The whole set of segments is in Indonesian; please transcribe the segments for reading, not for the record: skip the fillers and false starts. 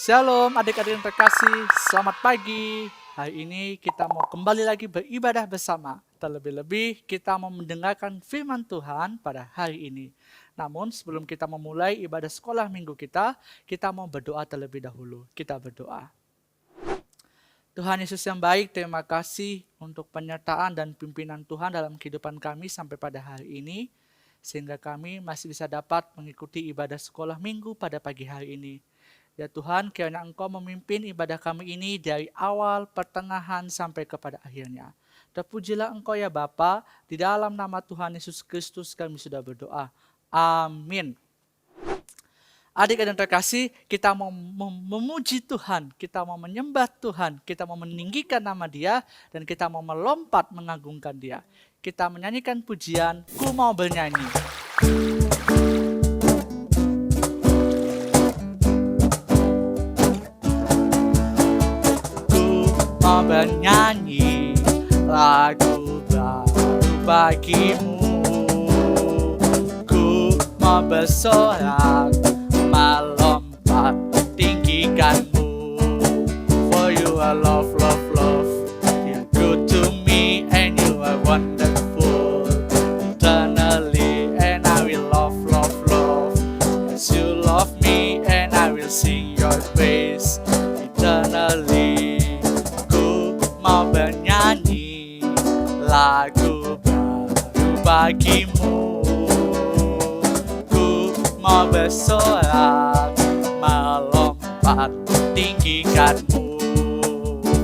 Shalom adik-adik yang terkasih, selamat pagi. Hari ini kita mau kembali lagi beribadah bersama. Terlebih-lebih kita mau mendengarkan firman Tuhan pada hari ini. Namun sebelum kita memulai ibadah sekolah minggu kita mau berdoa terlebih dahulu. Kita berdoa. Tuhan Yesus yang baik, terima kasih untuk penyertaan dan pimpinan Tuhan dalam kehidupan kami sampai pada hari ini. Sehingga kami masih bisa dapat mengikuti ibadah sekolah minggu pada pagi hari ini. Ya Tuhan, kiranya Engkau memimpin ibadah kami ini dari awal, pertengahan, sampai kepada akhirnya. Terpujilah Engkau ya Bapa, di dalam nama Tuhan Yesus Kristus kami sudah berdoa. Amin. Adik-adik yang terkasih, kita mau memuji Tuhan, kita mau menyembah Tuhan, kita mau meninggikan nama Dia, dan kita mau melompat mengagungkan Dia. Kita menyanyikan pujian, Ku Mau Bernyanyi. Mau bernyanyi lagu baru bagimu. Ku mau bersorak melompat tinggikanmu. For you are love, love, love. You're good to me and you are wonderful. Eternally and I will love, love, love. As you love me and I will sing your praise. Eternally mau bernyanyi lagu baru bagimu. Ku mau bersorak melompat tinggikanmu.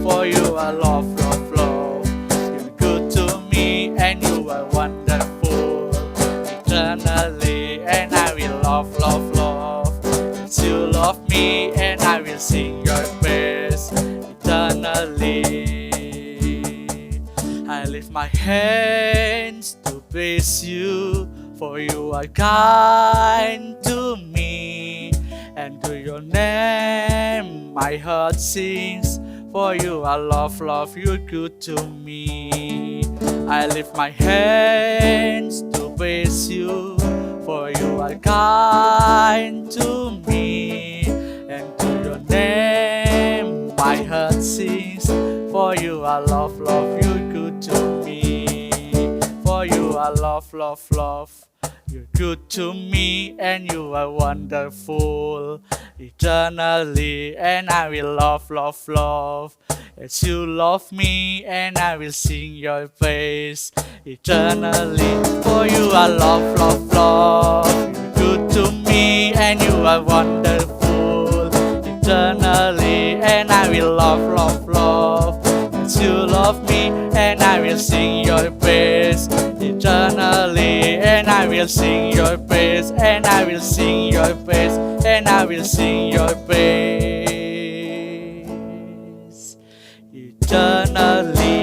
For you are love, love, love. You're good to me and you are wonderful. Eternally and I will love, love, love. As you love me and I will sing your praise. Eternally I lift my hands to praise you, for you are kind to me, and to your name my heart sings, for you are love, love, you're good to me. I lift my hands to praise you, for you are kind to me, and to your name my heart sings, for you are love, love, you're good to me. For you are love, love, love. You're good to me and you are wonderful. Eternally and I will love, love, love. As you love me and I will sing your praise. Eternally, for you are love, love, love. You're good to me and you are wonderful. Eternally and I will love, love, love. As you love me and I will sing your praise. Eternally and I will sing your praise. And I will sing your praise. And I will sing your praise. Eternally.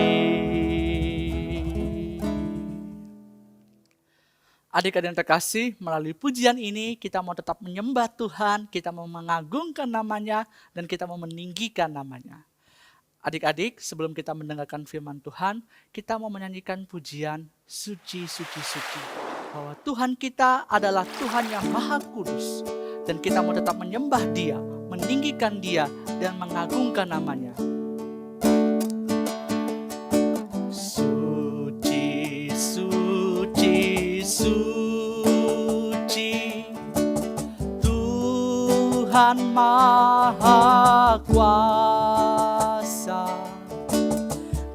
Adik-adik yang terkasih, melalui pujian ini kita mau tetap menyembah Tuhan, kita mau mengagungkan namanya, dan kita mau meninggikan namanya. Adik-adik, sebelum kita mendengarkan firman Tuhan, kita mau menyanyikan pujian Suci, Suci, Suci. Bahwa Tuhan kita adalah Tuhan yang Maha Kudus. Dan kita mau tetap menyembah Dia, meninggikan Dia, dan mengagungkan namanya. Suci, Suci, Suci, Tuhan Maha Kuasa.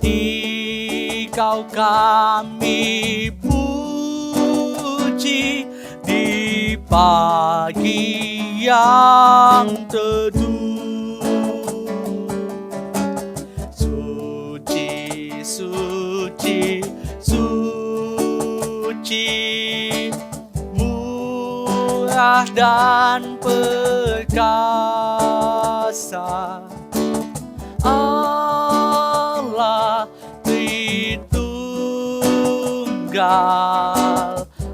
Dikau kami puji di pagi yang teduh. Suci, suci, suci, murah dan perkasa. Allah Tritunggal,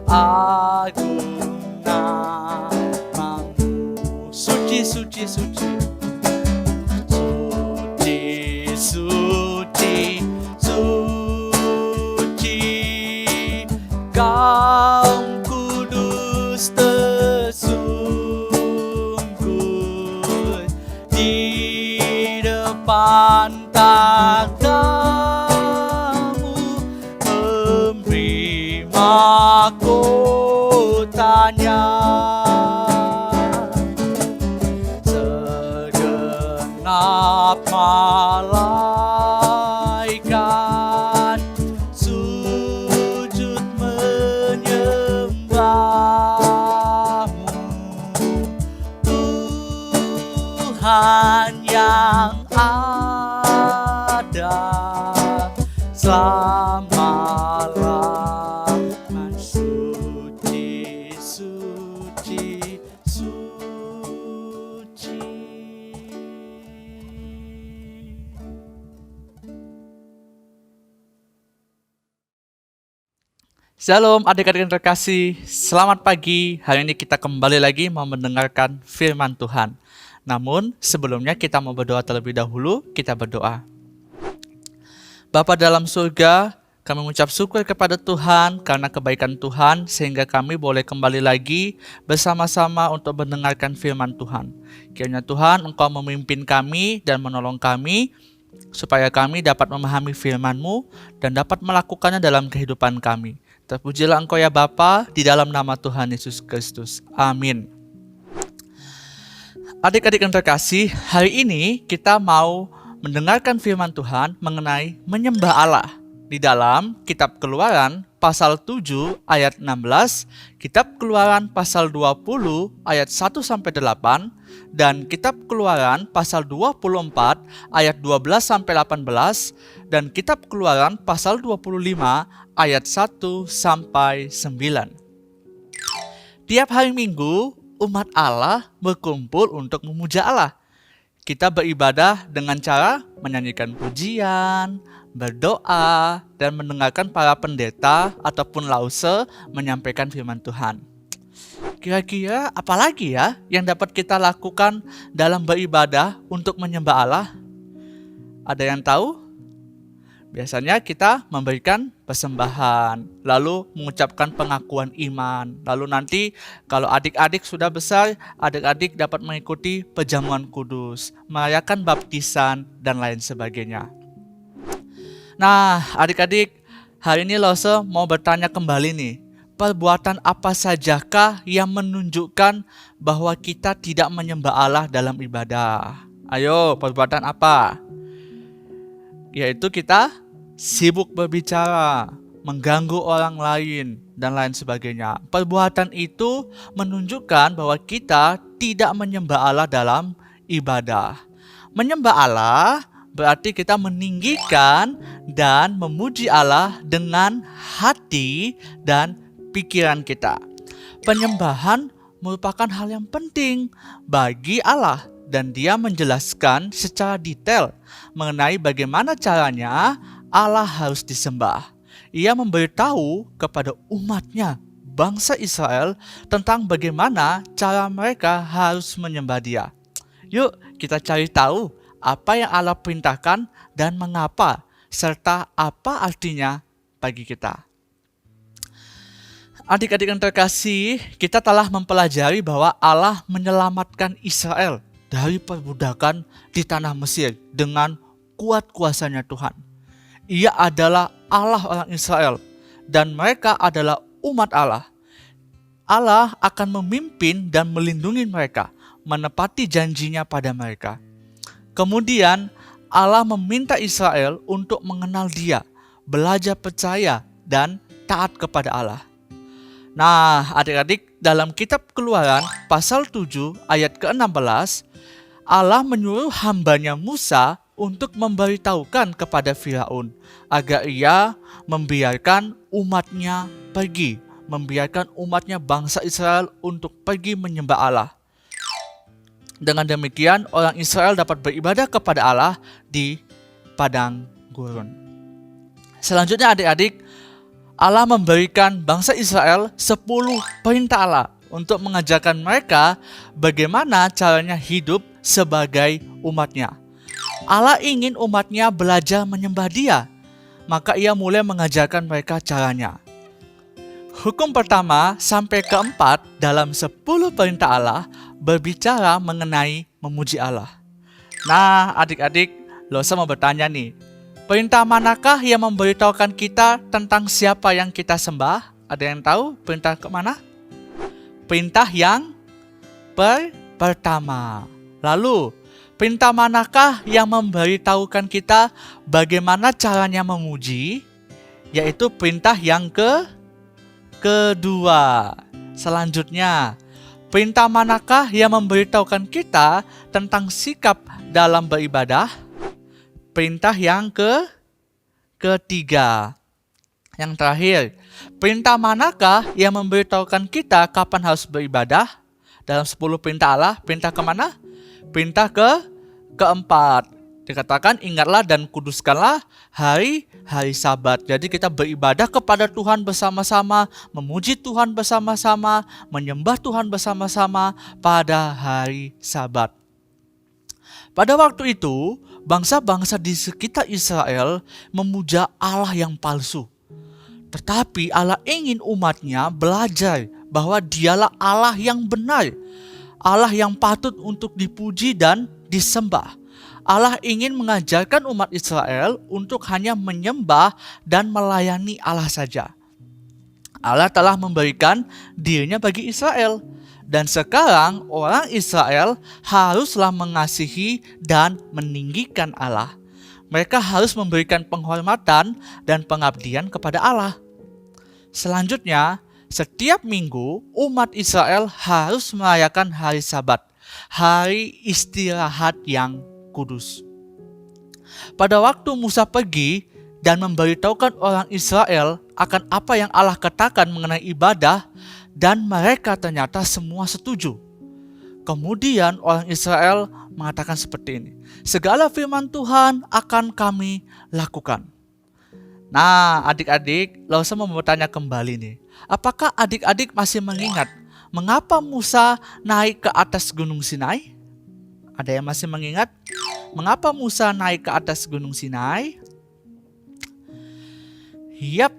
agung namamu. Suci, suci, suci. Suci, suci, suci. Kau kudus tersungkur. di depan takhtamu, memberi mahkotanya. Segenap malaikat sujud menyembahmu, Tuhan yang ada selama-lamanya. Suci, suci, suci. Shalom adik-adik yang terkasih, selamat pagi. Hari ini kita kembali lagi mau mendengarkan firman Tuhan. Namun sebelumnya kita mau berdoa terlebih dahulu. Kita berdoa. Bapa dalam surga, kami mengucap syukur kepada Tuhan karena kebaikan Tuhan sehingga kami boleh kembali lagi bersama-sama untuk mendengarkan firman Tuhan. Kiranya Tuhan Engkau memimpin kami dan menolong kami supaya kami dapat memahami firman-Mu dan dapat melakukannya dalam kehidupan kami. Terpujilah Engkau ya Bapa, di dalam nama Tuhan Yesus Kristus. Amin. Adik-adik yang terkasih, hari ini kita mau mendengarkan firman Tuhan mengenai menyembah Allah. Di dalam kitab Keluaran pasal 7 ayat 16, kitab Keluaran pasal 20 ayat 1-8, dan kitab Keluaran pasal 24 ayat 12-18, dan kitab Keluaran pasal 25 ayat 1-9. Tiap hari Minggu, umat Allah berkumpul untuk memuja Allah. Kita beribadah dengan cara menyanyikan pujian, berdoa, dan mendengarkan para pendeta ataupun lause menyampaikan firman Tuhan. Kira-kira apa lagi ya yang dapat kita lakukan dalam beribadah untuk menyembah Allah? Ada yang tahu? Biasanya kita memberikan persembahan, lalu mengucapkan pengakuan iman. Lalu nanti kalau adik-adik sudah besar, adik-adik dapat mengikuti perjamuan kudus, merayakan baptisan, dan lain sebagainya. Nah, adik-adik, hari ini Lose mau bertanya kembali nih. Perbuatan apa sajakah yang menunjukkan bahwa kita tidak menyembah Allah dalam ibadah? Ayo, perbuatan apa? Yaitu kita sibuk berbicara, mengganggu orang lain, dan lain sebagainya. Perbuatan itu menunjukkan bahwa kita tidak menyembah Allah dalam ibadah. Menyembah Allah berarti kita meninggikan dan memuji Allah dengan hati dan pikiran kita. Penyembahan merupakan hal yang penting bagi Allah, dan Dia menjelaskan secara detail mengenai bagaimana caranya Allah harus disembah. Ia memberitahu kepada umatnya, bangsa Israel, tentang bagaimana cara mereka harus menyembah Dia. Yuk kita cari tahu apa yang Allah perintahkan dan mengapa, serta apa artinya bagi kita. Adik-adik yang terkasih, kita telah mempelajari bahwa Allah menyelamatkan Israel dari perbudakan di tanah Mesir dengan kuat kuasanya Tuhan. Ia adalah Allah orang Israel dan mereka adalah umat Allah. Allah akan memimpin dan melindungi mereka, menepati janjinya pada mereka. Kemudian Allah meminta Israel untuk mengenal Dia, belajar percaya dan taat kepada Allah. Nah, adik-adik, dalam kitab Keluaran pasal 7 ayat ke-16, Allah menyuruh hambanya Musa untuk memberitahukan kepada Firaun agar ia membiarkan umatnya pergi, membiarkan umatnya bangsa Israel untuk pergi menyembah Allah. Dengan demikian, orang Israel dapat beribadah kepada Allah di padang gurun. Selanjutnya adik-adik, Allah memberikan bangsa Israel 10 perintah Allah untuk mengajarkan mereka bagaimana caranya hidup sebagai umatnya. Allah ingin umatnya belajar menyembah Dia, maka Ia mulai mengajarkan mereka caranya. Hukum pertama sampai keempat dalam 10 perintah Allah berbicara mengenai memuji Allah. Nah, adik-adik, Losa mau bertanya nih. Perintah manakah yang memberitahukan kita tentang siapa yang kita sembah? Ada yang tahu perintah ke mana? Perintah yang pertama. Lalu, perintah manakah yang memberitahukan kita bagaimana caranya memuji? Yaitu perintah yang kedua. Selanjutnya, perintah manakah yang memberitahukan kita tentang sikap dalam beribadah? Perintah yang ketiga. Yang terakhir, perintah manakah yang memberitahukan kita kapan harus beribadah? Dalam 10 perintah Allah, perintah kemana? Perintah keempat. Dikatakan, ingatlah dan kuduskanlah hari Sabat. Jadi kita beribadah kepada Tuhan bersama-sama, memuji Tuhan bersama-sama, menyembah Tuhan bersama-sama pada hari Sabat. Pada waktu itu, bangsa-bangsa di sekitar Israel memuja Allah yang palsu. Tetapi Allah ingin umatnya belajar bahwa dialah Allah yang benar, Allah yang patut untuk dipuji dan disembah. Allah ingin mengajarkan umat Israel untuk hanya menyembah dan melayani Allah saja. Allah telah memberikan dirinya bagi Israel. Dan sekarang orang Israel haruslah mengasihi dan meninggikan Allah. Mereka harus memberikan penghormatan dan pengabdian kepada Allah. Selanjutnya, setiap minggu umat Israel harus merayakan hari Sabat, hari istirahat yang kudus. Pada waktu Musa pergi dan memberitahukan orang Israel akan apa yang Allah katakan mengenai ibadah, dan mereka ternyata semua setuju. Kemudian orang Israel mengatakan seperti ini, segala firman Tuhan akan kami lakukan. Nah, adik-adik, Losa mau bertanya kembali nih. Apakah adik-adik masih mengingat mengapa Musa naik ke atas Gunung Sinai? Ada yang masih mengingat mengapa Musa naik ke atas Gunung Sinai? Yap,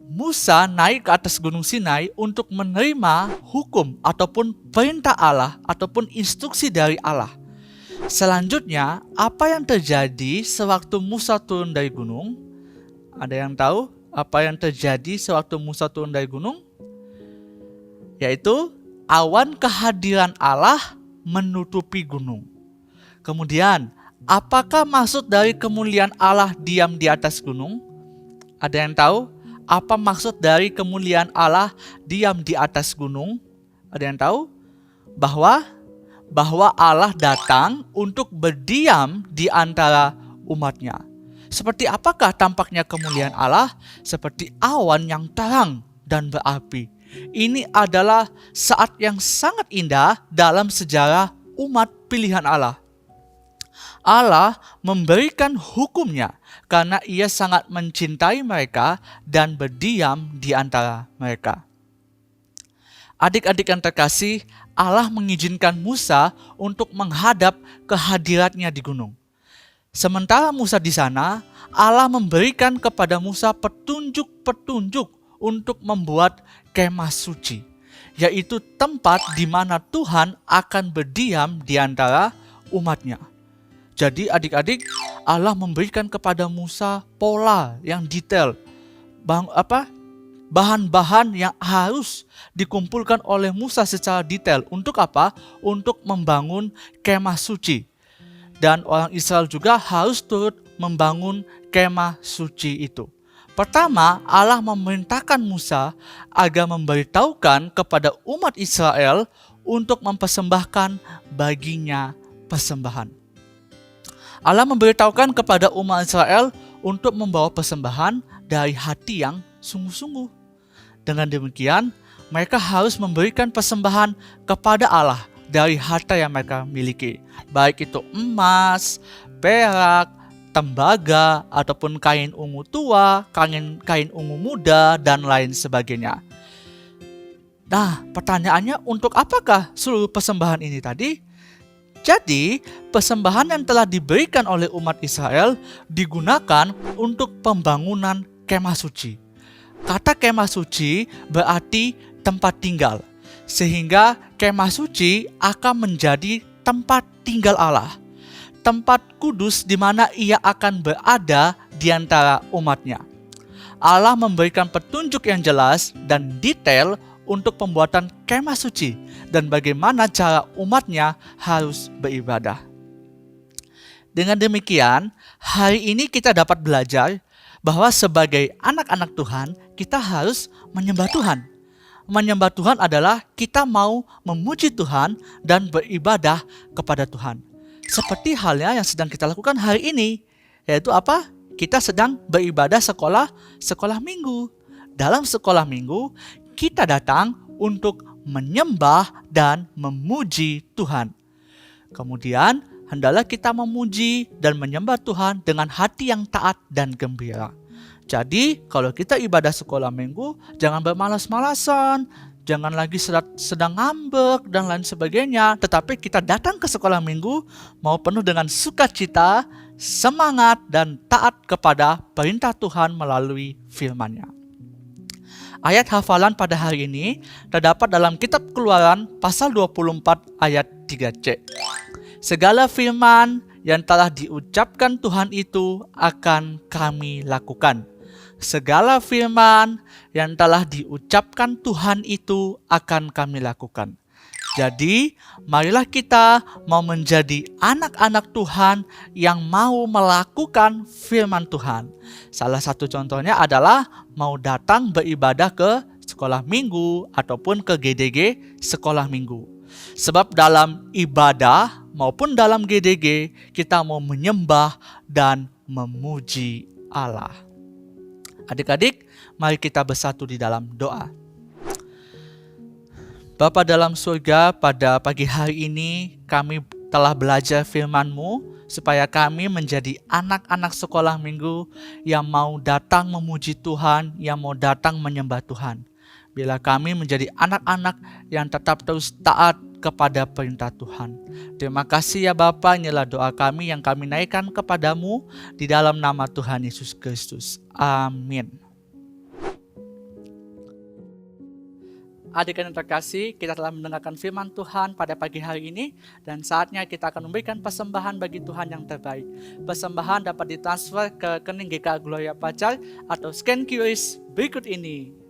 Musa naik ke atas Gunung Sinai untuk menerima hukum ataupun perintah Allah ataupun instruksi dari Allah. Selanjutnya, apa yang terjadi sewaktu Musa turun dari gunung? Ada yang tahu apa yang terjadi sewaktu Musa turun dari gunung? Yaitu awan kehadiran Allah menutupi gunung. Kemudian, apakah maksud dari kemuliaan Allah diam di atas gunung? Ada yang tahu? Apa maksud dari kemuliaan Allah diam di atas gunung? Ada yang tahu? Bahwa Allah datang untuk berdiam di antara umatnya. Seperti apakah tampaknya kemuliaan Allah? Seperti awan yang terang dan berapi. Ini adalah saat yang sangat indah dalam sejarah umat pilihan Allah. Allah memberikan hukumnya karena Ia sangat mencintai mereka dan berdiam di antara mereka. Adik-adik yang terkasih, Allah mengizinkan Musa untuk menghadap kehadiratnya di gunung. Sementara Musa di sana, Allah memberikan kepada Musa petunjuk-petunjuk untuk membuat kemah suci, yaitu tempat di mana Tuhan akan berdiam di antara umatnya. Jadi adik-adik, Allah memberikan kepada Musa pola yang detail, bahan-bahan yang harus dikumpulkan oleh Musa secara detail. Untuk apa? Untuk membangun kemah suci. Dan orang Israel juga harus turut membangun kemah suci itu. Pertama, Allah memerintahkan Musa agar memberitahukan kepada umat Israel untuk mempersembahkan baginya persembahan. Allah memberitahukan kepada umat Israel untuk membawa persembahan dari hati yang sungguh-sungguh. Dengan demikian, mereka harus memberikan persembahan kepada Allah dari harta yang mereka miliki. Baik itu emas, perak, tembaga, ataupun kain ungu tua, kain ungu muda, dan lain sebagainya. Nah, pertanyaannya, untuk apakah seluruh persembahan ini tadi? Jadi, persembahan yang telah diberikan oleh umat Israel digunakan untuk pembangunan kemah suci. Kata kemah suci berarti tempat tinggal, sehingga kemah suci akan menjadi tempat tinggal Allah. tempat kudus di mana ia akan berada di antara umatnya. Allah memberikan petunjuk yang jelas dan detail untuk pembuatan kemah suci dan bagaimana cara umatnya harus beribadah. Dengan demikian, hari ini kita dapat belajar bahwa sebagai anak-anak Tuhan, kita harus menyembah Tuhan. Menyembah Tuhan adalah kita mau memuji Tuhan dan beribadah kepada Tuhan. Seperti halnya yang sedang kita lakukan hari ini, yaitu apa? Kita sedang beribadah sekolah minggu. Dalam sekolah minggu, kita datang untuk menyembah dan memuji Tuhan. Kemudian, hendaklah kita memuji dan menyembah Tuhan dengan hati yang taat dan gembira. Jadi, kalau kita ibadah sekolah minggu, jangan bermalas-malasan, jangan lagi sedang ngambek dan lain sebagainya. Tetapi kita datang ke sekolah minggu mau penuh dengan sukacita, semangat, dan taat kepada perintah Tuhan melalui firman-Nya. Ayat hafalan pada hari ini terdapat dalam kitab Keluaran pasal 24 ayat 3c. Segala firman yang telah diucapkan Tuhan itu akan kami lakukan. Segala firman yang telah diucapkan Tuhan itu akan kami lakukan. Jadi, marilah kita mau menjadi anak-anak Tuhan yang mau melakukan firman Tuhan. Salah satu contohnya adalah mau datang beribadah ke sekolah minggu ataupun ke GDG sekolah minggu. Sebab dalam ibadah maupun dalam GDG kita mau menyembah dan memuji Allah. Adik-adik, mari kita bersatu di dalam doa. Bapa dalam surga, pada pagi hari ini kami telah belajar firman-Mu supaya kami menjadi anak-anak sekolah minggu yang mau datang memuji Tuhan, yang mau datang menyembah Tuhan. Bila kami menjadi anak-anak yang tetap terus taat kepada perintah Tuhan. Terima kasih ya Bapa, inilah doa kami yang kami naikkan kepadamu di dalam nama Tuhan Yesus Kristus. Amin. Adik-adik yang terkasih, kita telah mendengarkan firman Tuhan pada pagi hari ini dan saatnya kita akan memberikan persembahan bagi Tuhan yang terbaik. Persembahan dapat ditransfer ke rekening GKA Gloria Pacar atau scan QRIS berikut ini.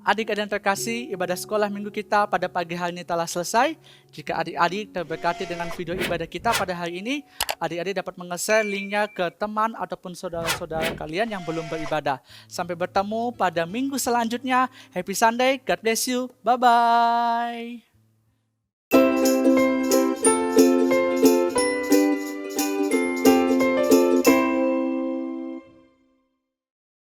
Adik-adik yang terkasih, ibadah sekolah minggu kita pada pagi hari ini telah selesai. Jika adik-adik terberkati dengan video ibadah kita pada hari ini, adik-adik dapat menge-share linknya ke teman ataupun saudara-saudara kalian yang belum beribadah. Sampai bertemu pada minggu selanjutnya. Happy Sunday, God bless you, bye-bye.